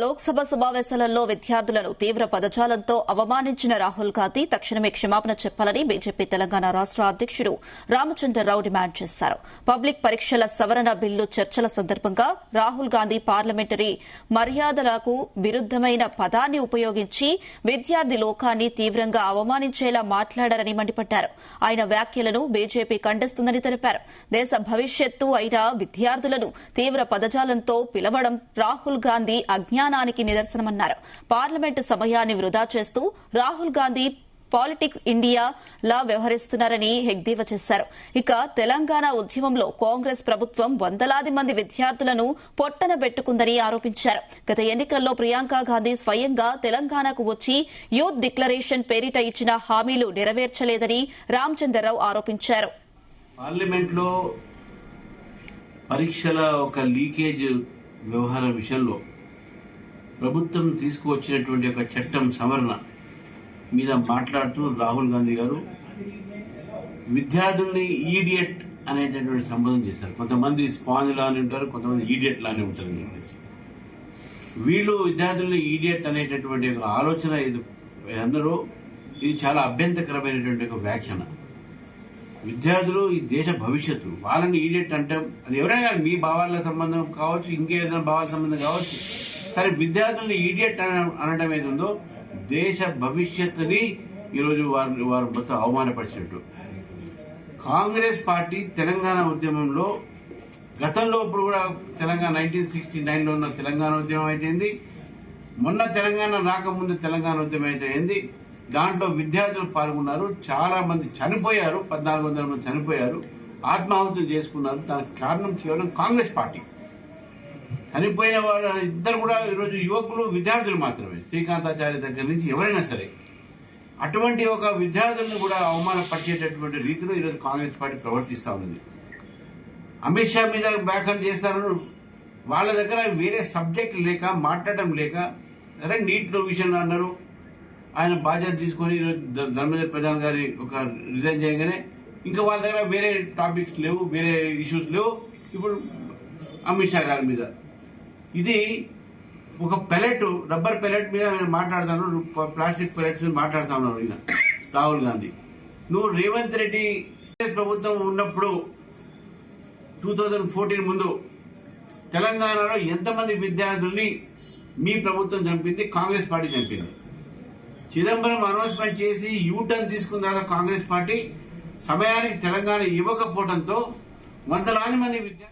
లోక్సభ సమావేశాలలో విద్యార్థులను తీవ్ర పదజాలంతో అవమానించిన రాహుల్ గాంధీ తక్షణమే క్షమాపణ చెప్పాలని బీజేపీ తెలంగాణ రాష్ట అధ్యకుడు రామచంద్రరావు డిమాండ్ చేశారు. పబ్లిక్ పరీక్షల సవరణ బిల్లు చర్చల సందర్భంగా రాహుల్ గాంధీ పార్లమెంటరీ మర్యాదలకు విరుద్దమైన పదాన్ని ఉపయోగించి విద్యార్థి లోకాన్ని తీవ్రంగా అవమానించేలా మాట్లాడారని మండిపడ్డారు. ఆయన వ్యాఖ్యలను బీజేపీ ఖండిస్తుందని తెలిపారు. దేశ భవిష్యత్తు అయిన విద్యార్థులను తీవ్ర పదజాలంతో పిలవడం రాహుల్ గాంధీ అజ్ఞానానికి నిదర్శనమన్నారు. పార్లమెంటు సమయాన్ని వృధా చేస్తూ రాహుల్ గాంధీ పాలిటిక్స్ ఇండియా లా వ్యవహరిస్తున్నారని ఎద్దేవా చేశారు. ఇక తెలంగాణ ఉద్యమంలో కాంగ్రెస్ ప్రభుత్వం వందలాది మంది విద్యార్థులను పొట్టన పెట్టుకుందని ఆరోపించారు. గత ఎన్నికల్లో ప్రియాంక గాంధీ స్వయంగా తెలంగాణకు వచ్చి యూత్ డిక్లరేషన్ పేరిట ఇచ్చిన హామీలు నెరవేర్చలేదని రామచంద్రరావు ఆరోపించారు. పార్లమెంట్లో పరీక్షల ఒక లీకేజ్ వ్యవహారం విషయంలో ప్రభుత్వం తీసుకువచ్చినటువంటి ఒక చట్టం సవరణ మీద మాట్లాడుతూ రాహుల్ గాంధీ గారు విద్యార్థుల్ని ఈడియట్ అనేటటువంటి సంబోధన చేస్తారు. కొంతమంది స్పాంజ్ లానే ఉంటారు, కొంతమంది ఈడియట్ లానే ఉంటారు అని చెప్పేసి వీళ్ళు విద్యార్థుల్ని ఈడియట్ అనేటటువంటి ఒక ఆలోచన ఇది చాలా అభ్యంతరకరమైనటువంటి ఒక వ్యాఖ్యాన. విద్యార్థులు ఈ దేశ భవిష్యత్తు, వాళ్ళని ఈడియట్ అంటే అది ఎవరైనా మీ భావాల సంబంధం కావచ్చు, ఇంకేదైనా భావాల సంబంధం కావచ్చు, కానీ విద్యార్థుల్ని ఈడియట్ అనడం ఏది ఉందో దేశ భవిష్యత్తుని ఈరోజు వారు మొత్తం అవమానపరిచినట్టు. కాంగ్రెస్ పార్టీ తెలంగాణ ఉద్యమంలో గతంలో ఇప్పుడు కూడా తెలంగాణ 1969లో ఉన్న తెలంగాణ ఉద్యమం అయితేంది, మొన్న తెలంగాణ రాకముందు తెలంగాణ ఉద్యమం అయితే దాంట్లో విద్యార్థులు పాల్గొన్నారు. చాలా మంది చనిపోయారు, 1400 మంది చనిపోయారు, ఆత్మాహుతులు చేసుకున్నారు. దానికి కారణం కేవలం కాంగ్రెస్ పార్టీ. చనిపోయిన వారు ఇద్దరు కూడా ఈరోజు యువకులు, విద్యార్థులు మాత్రమే. శ్రీకాంతాచార్య దగ్గర నుంచి ఎవరైనా సరే అటువంటి ఒక విద్యార్థులను కూడా అవమానపరిచేటటువంటి రీతిలో ఈరోజు కాంగ్రెస్ పార్టీ ప్రవర్తిస్తా ఉన్నది. అమిత్ షా మీద వ్యాఖ్యలు చేస్తారు. వాళ్ళ దగ్గర వేరే సబ్జెక్ట్ లేక, మాట్లాడటం లేక, అరే నీట్లో విషయంలో అన్నారు, ఆయన బాధ్యత తీసుకుని ధర్మేంద్ర ప్రధాన్ గారి ఒక రిజైన్ చేయగానే ఇంకా వాళ్ళ దగ్గర వేరే టాపిక్స్ లేవు, వేరే ఇష్యూస్ లేవు. ఇప్పుడు అమిత్ షా గారి మీద ఇది ఒక పెలెట్, రబ్బర్ పెలెట్ మీద మాట్లాడుతాను, ప్లాస్టిక్ పెలెట్స్ మీద మాట్లాడుతా ఉన్నాను ఈయన రాహుల్ గాంధీ. నువ్వు రేవంత్ రెడ్డి ప్రభుత్వం ఉన్నప్పుడు 2014 ముందు తెలంగాణలో ఎంతమంది విద్యార్థుల్ని మీ ప్రభుత్వం చంపింది? కాంగ్రెస్ పార్టీ చంపింది. చిదంబరం అనౌన్స్మెంట్ చేసి యూటర్న్ తీసుకున్న తర్వాత కాంగ్రెస్ పార్టీ సమయానికి తెలంగాణ ఇవ్వకపోవడంతో వందలాది మంది విద్యార్థులు